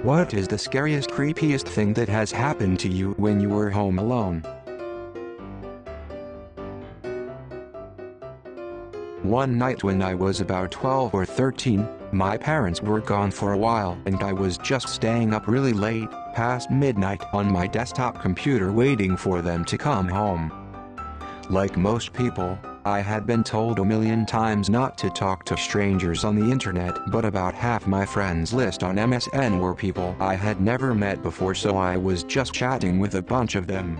What is the scariest, creepiest thing that has happened to you when you were home alone? One night when I was about 12 or 13, my parents were gone for a while and I was just staying up really late, past midnight, on my desktop computer waiting for them to come home. Like most people, I had been told a million times not to talk to strangers on the internet, but about half my friends list on MSN were people I had never met before, so I was just chatting with a bunch of them.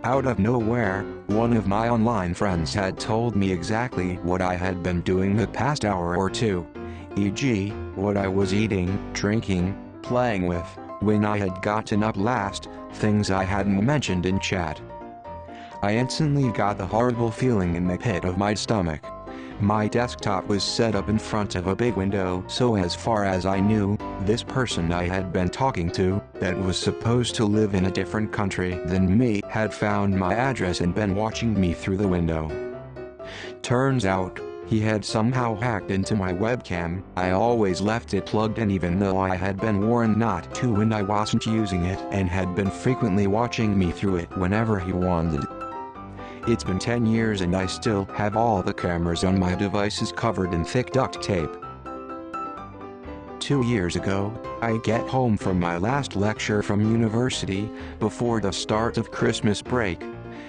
Out of nowhere, one of my online friends had told me exactly what I had been doing the past hour or two, e.g., what I was eating, drinking, playing with, when I had gotten up last, things I hadn't mentioned in chat. I instantly got the horrible feeling in the pit of my stomach. My desktop was set up in front of a big window, so as far as I knew, this person I had been talking to, that was supposed to live in a different country than me, had found my address and been watching me through the window. Turns out, he had somehow hacked into my webcam. I always left it plugged in even though I had been warned not to when I wasn't using it, and had been frequently watching me through it whenever he wanted. It's been 10 years and I still have all the cameras on my devices covered in thick duct tape. 2 years ago, I get home from my last lecture from university, before the start of Christmas break.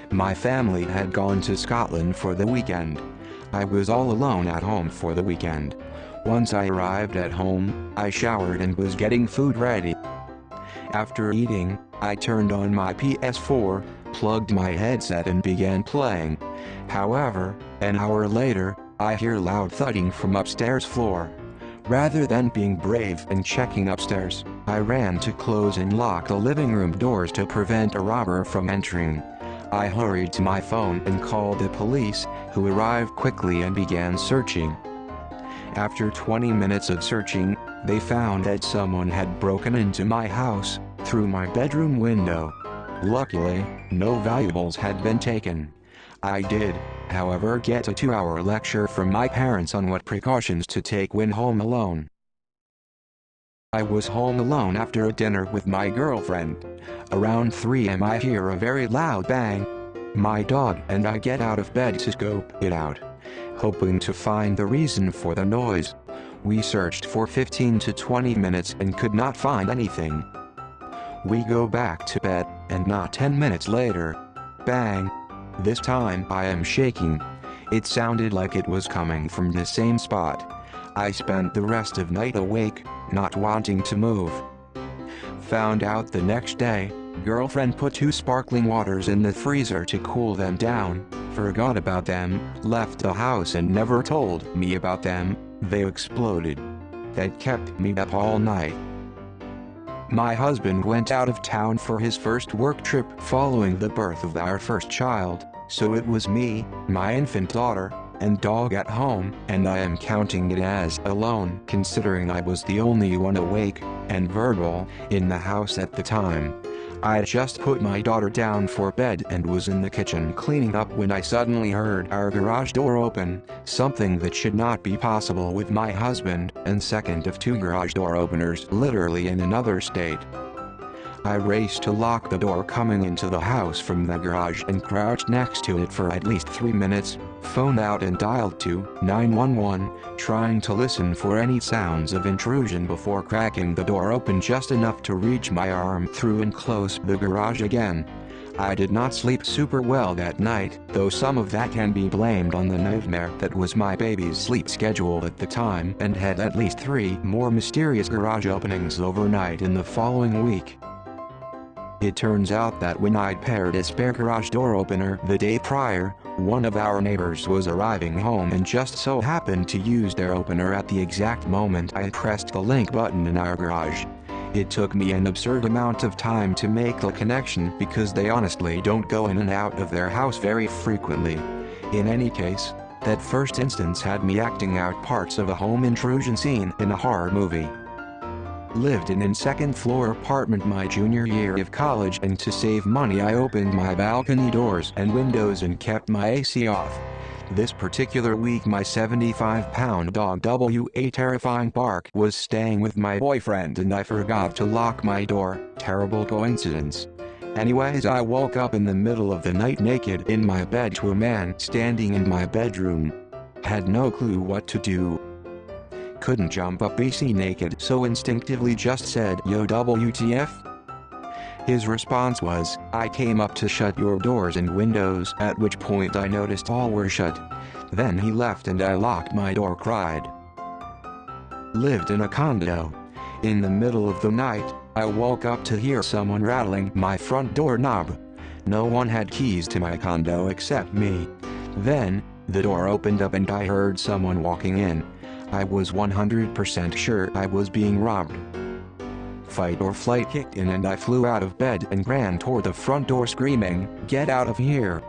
My family had gone to Scotland for the weekend. I was all alone at home for the weekend. Once I arrived at home, I showered and was getting food ready. After eating, I turned on my PS4, plugged my headset and began playing. However, an hour later, I hear loud thudding from upstairs floor. Rather than being brave and checking upstairs, I ran to close and lock the living room doors to prevent a robber from entering. I hurried to my phone and called the police, who arrived quickly and began searching. After 20 minutes of searching, they found that someone had broken into my house, through my bedroom window. Luckily, no valuables had been taken. I did, however, get a 2-hour lecture from my parents on what precautions to take when home alone. I was home alone after a dinner with my girlfriend. Around 3 am I hear a very loud bang. My dog and I get out of bed to scope it out, hoping to find the reason for the noise. We searched for 15 to 20 minutes and could not find anything. We go back to bed, and not 10 minutes later, bang. This time I am shaking. It sounded like it was coming from the same spot. I spent the rest of night awake, not wanting to move. Found out the next day, girlfriend put 2 sparkling waters in the freezer to cool them down, forgot about them, left the house and never told me about them. They exploded. That kept me up all night. My husband went out of town for his first work trip following the birth of our first child, so it was me, my infant daughter, and dog at home, and I am counting it as alone considering I was the only one awake and verbal in the house at the time. I just put my daughter down for bed and was in the kitchen cleaning up when I suddenly heard our garage door open, something that should not be possible with my husband, and second of 2 garage door openers literally in another state. I raced to lock the door coming into the house from the garage and crouched next to it for at least 3 minutes, phoned out and dialed 911, trying to listen for any sounds of intrusion before cracking the door open just enough to reach my arm through and close the garage again. I did not sleep super well that night, though some of that can be blamed on the nightmare that was my baby's sleep schedule at the time, and had at least 3 more mysterious garage openings overnight in the following week. It turns out that when I'd paired a spare garage door opener the day prior, one of our neighbors was arriving home and just so happened to use their opener at the exact moment I pressed the link button in our garage. It took me an absurd amount of time to make the connection because they honestly don't go in and out of their house very frequently. In any case, that first instance had me acting out parts of a home intrusion scene in a horror movie. Lived in a second-floor apartment my junior year of college, and to save money I opened my balcony doors and windows and kept my AC off. This particular week my 75-pound dog W.A. terrifying bark was staying with my boyfriend and I forgot to lock my door. Terrible coincidence. Anyways, I woke up in the middle of the night naked in my bed to a man standing in my bedroom. Had no clue what to do. Couldn't jump up BC naked, so instinctively just said, "Yo, WTF?" His response was, "I came up to shut your doors and windows," at which point I noticed all were shut. Then he left and I locked my door. Cried. Lived in a condo. In the middle of the night, I woke up to hear someone rattling my front door knob. No one had keys to my condo except me. Then, the door opened up and I heard someone walking in. I was 100% sure I was being robbed. Fight or flight kicked in and I flew out of bed and ran toward the front door screaming, "Get out of here!"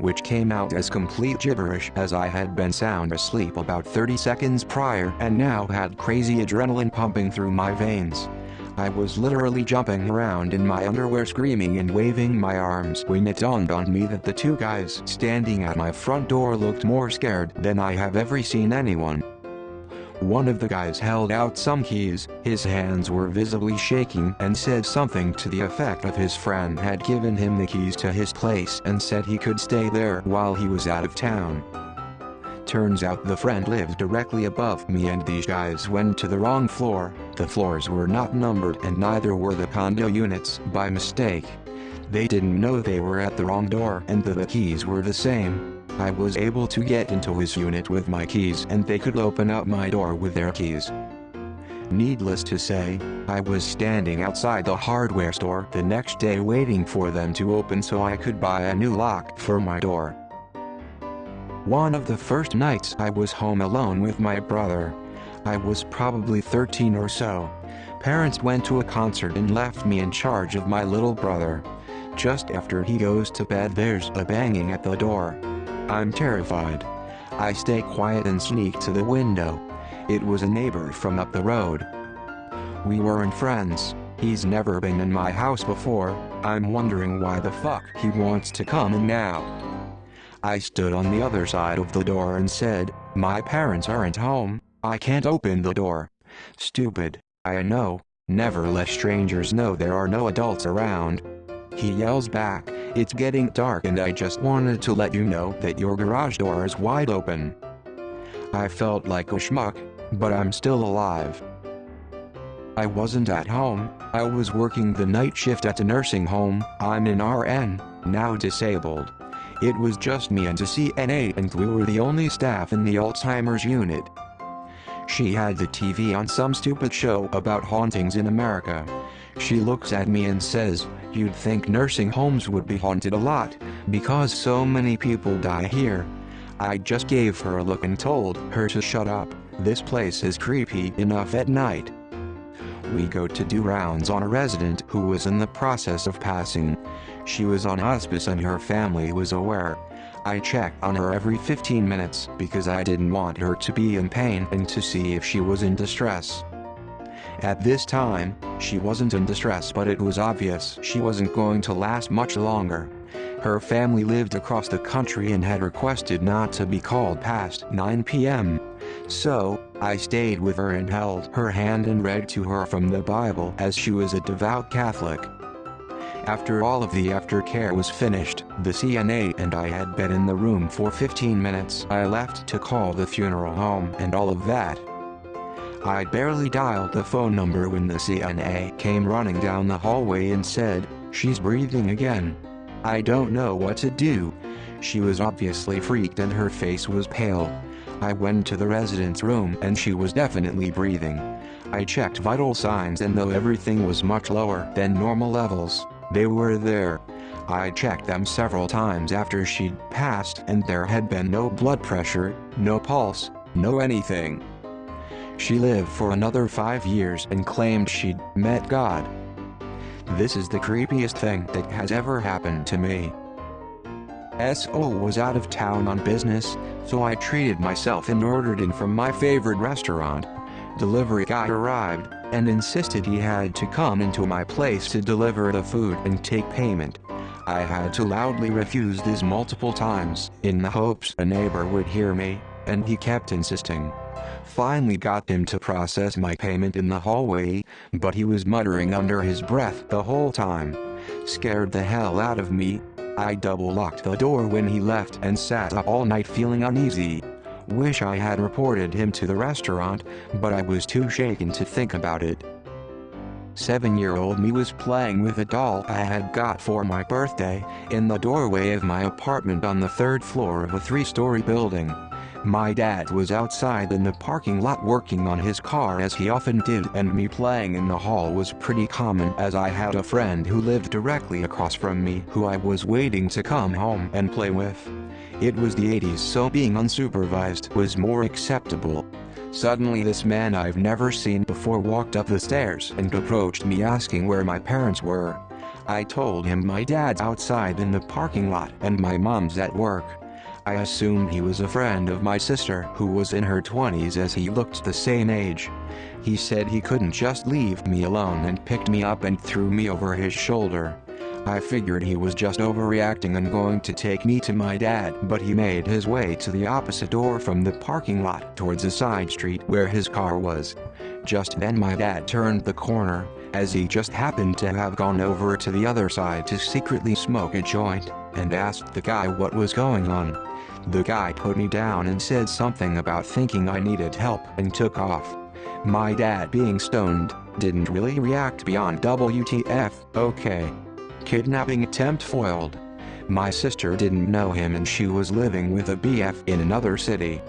Which came out as complete gibberish as I had been sound asleep about 30 seconds prior and now had crazy adrenaline pumping through my veins. I was literally jumping around in my underwear screaming and waving my arms when it dawned on me that the two guys standing at my front door looked more scared than I have ever seen anyone. One of the guys held out some keys, his hands were visibly shaking, and said something to the effect of his friend had given him the keys to his place and said he could stay there while he was out of town. Turns out the friend lived directly above me and these guys went to the wrong floor. The floors were not numbered and neither were the condo units, by mistake. They didn't know they were at the wrong door and that the keys were the same. I was able to get into his unit with my keys and they could open up my door with their keys. Needless to say, I was standing outside the hardware store the next day waiting for them to open so I could buy a new lock for my door. One of the first nights I was home alone with my brother. I was probably 13 or so. Parents went to a concert and left me in charge of my little brother. Just after he goes to bed there's a banging at the door. I'm terrified. I stay quiet and sneak to the window. It was a neighbor from up the road. We weren't friends. He's never been in my house before. I'm wondering why the fuck he wants to come in now. I stood on the other side of the door and said, "My parents aren't home. I can't open the door." Stupid, I know. Never let strangers know there are no adults around. He yells back, "It's getting dark and I just wanted to let you know that your garage door is wide open." I felt like a schmuck, but I'm still alive. I wasn't at home. I was working the night shift at a nursing home. I'm an RN, now disabled. It was just me and a CNA and we were the only staff in the Alzheimer's unit. She had the TV on some stupid show about hauntings in America. She looks at me and says, "You'd think nursing homes would be haunted a lot, because so many people die here." I just gave her a look and told her to shut up. This place is creepy enough at night. We go to do rounds on a resident who was in the process of passing. She was on hospice and her family was aware. I checked on her every 15 minutes because I didn't want her to be in pain and to see if she was in distress. At this time, she wasn't in distress, but it was obvious she wasn't going to last much longer. Her family lived across the country and had requested not to be called past 9 p.m. So, I stayed with her and held her hand and read to her from the Bible as she was a devout Catholic. After all of the aftercare was finished, the CNA and I had been in the room for 15 minutes. I left to call the funeral home and all of that. I barely dialed the phone number when the CNA came running down the hallway and said, "She's breathing again." I don't know what to do. She was obviously freaked and her face was pale. I went to the resident's room and she was definitely breathing. I checked vital signs and though everything was much lower than normal levels, they were there. I checked them several times after she'd passed and there had been no blood pressure, no pulse, no anything. She lived for another 5 years and claimed she'd met God. This is the creepiest thing that has ever happened to me. SO was out of town on business, so I treated myself and ordered in from my favorite restaurant. Delivery guy arrived and insisted he had to come into my place to deliver the food and take payment. I had to loudly refuse this multiple times, in the hopes a neighbor would hear me, and he kept insisting. Finally got him to process my payment in the hallway, but he was muttering under his breath the whole time. Scared the hell out of me, I double-locked the door when he left and sat up all night feeling uneasy. Wish I had reported him to the restaurant, but I was too shaken to think about it. 7-year-old me was playing with a doll I had got for my birthday, in the doorway of my apartment on the 3rd floor of a 3-story building. My dad was outside in the parking lot working on his car as he often did, and me playing in the hall was pretty common as I had a friend who lived directly across from me who I was waiting to come home and play with. It was the 80s, so being unsupervised was more acceptable. Suddenly this man I've never seen before walked up the stairs and approached me asking where my parents were. I told him my dad's outside in the parking lot and my mom's at work. I assumed he was a friend of my sister who was in her 20s as he looked the same age. He said he couldn't just leave me alone and picked me up and threw me over his shoulder. I figured he was just overreacting and going to take me to my dad, but he made his way to the opposite door from the parking lot towards a side street where his car was. Just then my dad turned the corner, as he just happened to have gone over to the other side to secretly smoke a joint, and asked the guy what was going on. The guy put me down and said something about thinking I needed help and took off. My dad, being stoned, didn't really react beyond WTF, okay. Kidnapping attempt foiled. My sister didn't know him and she was living with a BF in another city.